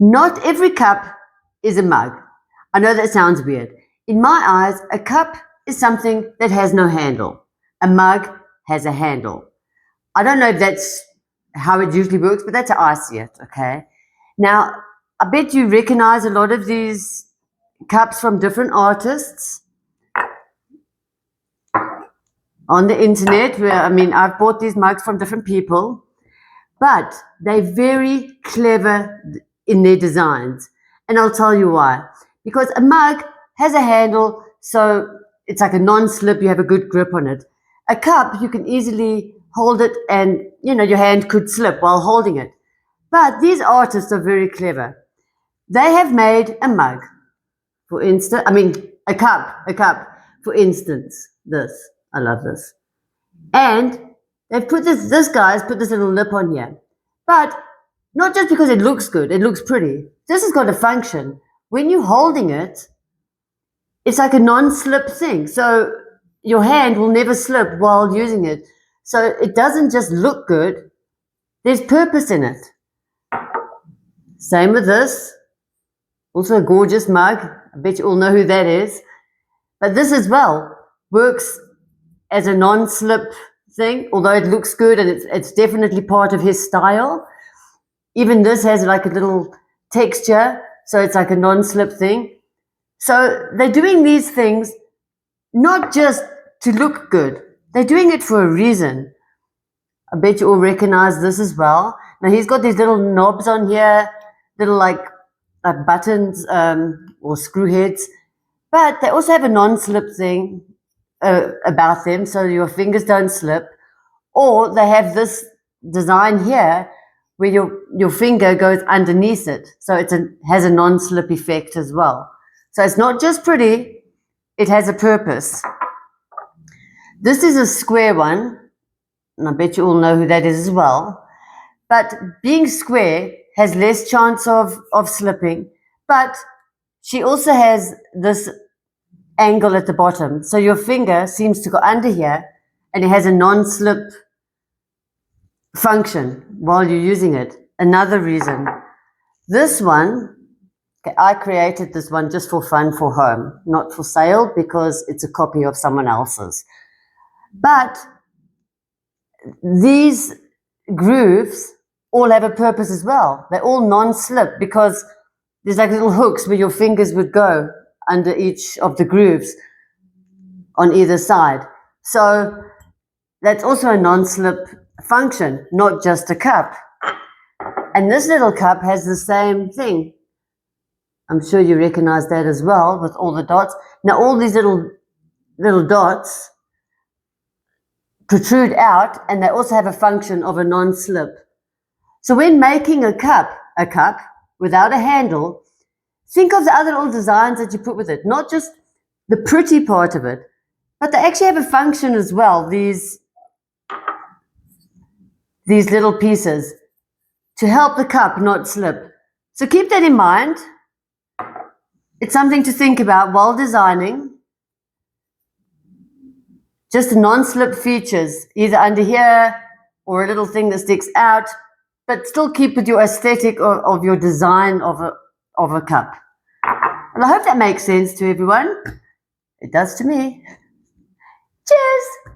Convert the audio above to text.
Not every cup is a mug. I know that sounds weird. In my eyes, a cup is something that has no handle. A mug has a handle. I don't know if that's how it usually works, but that's how I see it, okay? Now, I bet you recognize a lot of these cups from different artists on the internet. I've bought these mugs from different people, but they're very clever in their designs. And I'll tell you why. Because a mug has a handle, so it's like a non-slip, you have a good grip on it. A cup, you can easily hold it and, your hand could slip while holding it. But these artists are very clever. They have made a mug, for instance, a cup, for instance, this. I love this. And they've put this guy's put this little lip on here. But not just because it looks good, it looks pretty. This has got a function. When you're holding it, it's like a non-slip thing. So your hand will never slip while using it. So it doesn't just look good, there's purpose in it. Same with this. Also a gorgeous mug. I bet you all know who that is. But this as well works as a non-slip thing, although it looks good and it's definitely part of his style. Even this has like a little texture, so it's like a non-slip thing. So they're doing these things not just to look good. They're doing it for a reason. I bet you all recognize this as well. Now he's got these little knobs on here, little like buttons or screw heads, but they also have a non-slip thing about them, so your fingers don't slip. Or they have this design here where your finger goes underneath it, so it has a non-slip effect as well. So it's not just pretty, it has a purpose. This is a square one, and I bet you all know who that is as well. But being square has less chance of slipping, but she also has this angle at the bottom. So your finger seems to go under here, and it has a non-slip function while you're using it. Another reason. This one, okay, I created this one just for fun for home, not for sale because it's a copy of someone else's. But these grooves all have a purpose as well. They're all non-slip because there's like little hooks where your fingers would go under each of the grooves on either side. So that's also a non-slip function, not just a cup. And this little cup has the same thing. I'm sure you recognize that as well with all the dots. Now all these little dots protrude out, and they also have a function of a non-slip. So when making a cup without a handle, think of the other little designs that you put with it, not just the pretty part of it, but they actually have a function as well, these little pieces, to help the cup not slip. So keep that in mind. It's something to think about while designing. Just non-slip features, either under here or a little thing that sticks out, but still keep with your aesthetic of your design of a cup. Well, I hope that makes sense to everyone. It does to me. Cheers!